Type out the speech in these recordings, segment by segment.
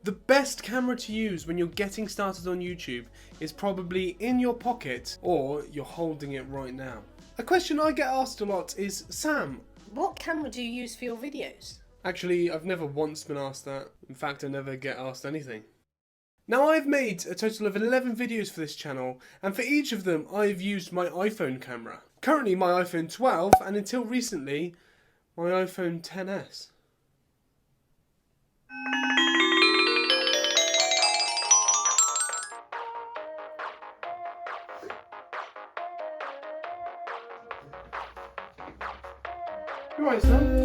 The best camera to use when you're getting started on YouTube is probably in your pocket or you're holding it right now. A question I get asked a lot is, Sam, what camera do you use for your videos? Actually, I've never once been asked that. In fact, I never get asked anything. Now, I've made a total of 11 videos for this channel, and for each of them I've used my iPhone camera. Currently my iPhone 12, and until recently, my iPhone XS. You alright, Sam?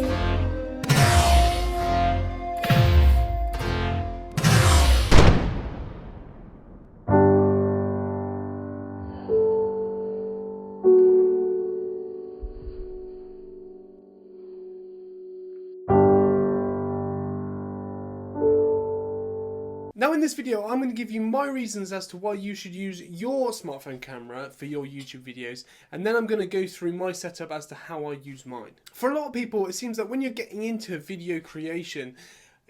Now in this video I'm going to give you my reasons as to why you should use your smartphone camera for your YouTube videos, and then I'm going to go through my setup as to how I use mine. For a lot of people it seems that when you're getting into video creation,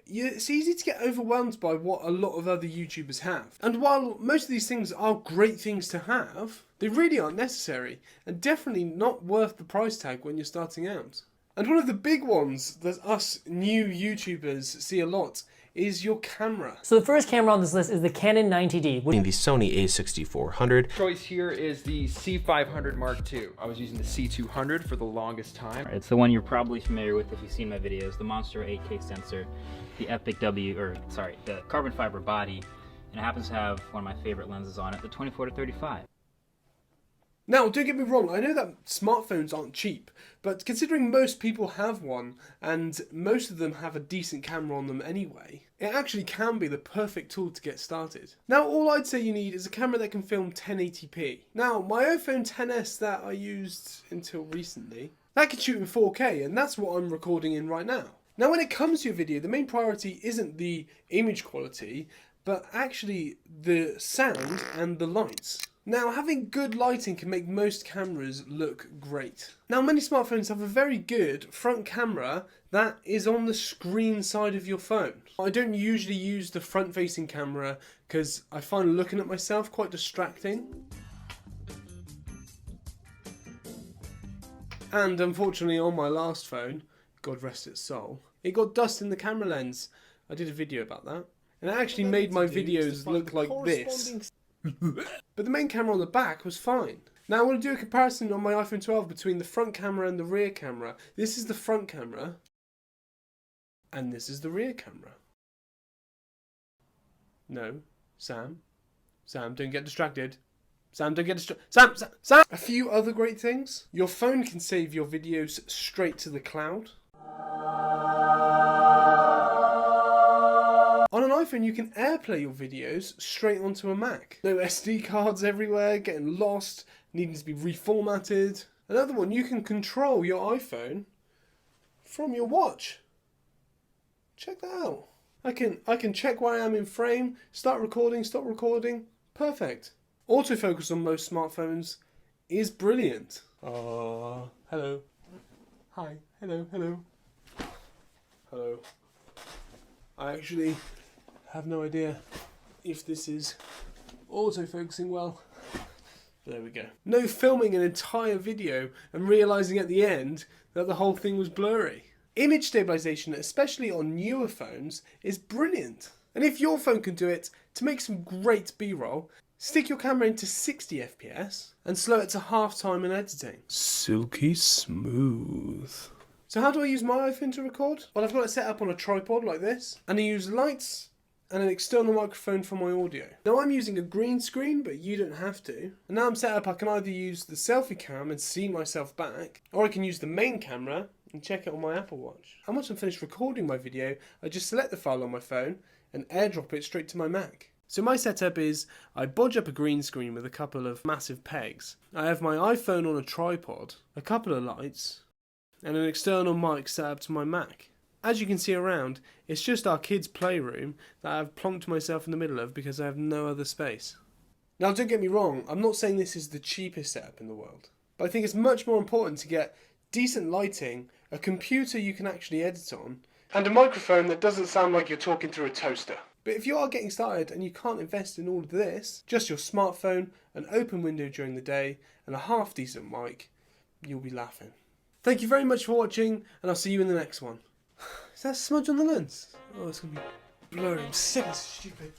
it's easy to get overwhelmed by what a lot of other YouTubers have. And while most of these things are great things to have, they really aren't necessary and definitely not worth the price tag when you're starting out. And one of the big ones that us new YouTubers see a lot is your camera. So the first camera on this list is the Canon 90D. The Sony a6400. Choice here is the C500 Mark II. I was using the C200 for the longest time. It's the one you're probably familiar with if you've seen my videos, the Monster 8K sensor, the Epic the carbon fiber body, and it happens to have one of my favorite lenses on it, the 24-35. Now, don't get me wrong, I know that smartphones aren't cheap, but considering most people have one, and most of them have a decent camera on them anyway, it actually can be the perfect tool to get started. Now, all I'd say you need is a camera that can film 1080p. Now, my iPhone XS that I used until recently, that can shoot in 4K, and that's what I'm recording in right now. Now, when it comes to your video, the main priority isn't the image quality, but actually the sound and the lights. Now, having good lighting can make most cameras look great. Now, many smartphones have a very good front camera that is on the screen side of your phone. I don't usually use the front-facing camera because I find looking at myself quite distracting. And unfortunately on my last phone, God rest its soul, it got dust in the camera lens. I did a video about that. And it actually made my videos look like this. But the main camera on the back was fine. Now I want to do a comparison on my iPhone 12 between the front camera and the rear camera. This is the front camera, and this is the rear camera. No, Sam, don't get distracted. Sam, don't get distracted. Sam! A few other great things. Your phone can save your videos straight to the cloud. On an iPhone, you can AirPlay your videos straight onto a Mac. No SD cards everywhere, getting lost, needing to be reformatted. Another one, you can control your iPhone from your watch. Check that out. I can check where I am in frame, start recording, stop recording. Perfect. Autofocus on most smartphones is brilliant. Hello. Hi. Hello. Hello. I actually have no idea if this is autofocusing well. There we go. No filming an entire video and realising at the end that the whole thing was blurry. Image stabilisation, especially on newer phones, is brilliant. And if your phone can do it, to make some great B-roll, stick your camera into 60 FPS and slow it to half time in editing. Silky smooth. So how do I use my iPhone to record? Well, I've got it set up on a tripod like this, and I use lights and an external microphone for my audio. Now I'm using a green screen, but you don't have to. And now I'm set up, I can either use the selfie cam and see myself back, or I can use the main camera and check it on my Apple Watch. And once I'm finished recording my video, I just select the file on my phone and airdrop it straight to my Mac. So my setup is, I bodge up a green screen with a couple of massive pegs. I have my iPhone on a tripod, a couple of lights, and an external mic set up to my Mac. As you can see around, it's just our kids' playroom that I've plonked myself in the middle of because I have no other space. Now don't get me wrong, I'm not saying this is the cheapest setup in the world, but I think it's much more important to get decent lighting, a computer you can actually edit on, and a microphone that doesn't sound like you're talking through a toaster. But if you are getting started and you can't invest in all of this, just your smartphone, an open window during the day, and a half decent mic, you'll be laughing. Thank you very much for watching, and I'll see you in the next one. Is that a smudge on the lens? Oh, it's going to be blurry. I'm sick of this stupid.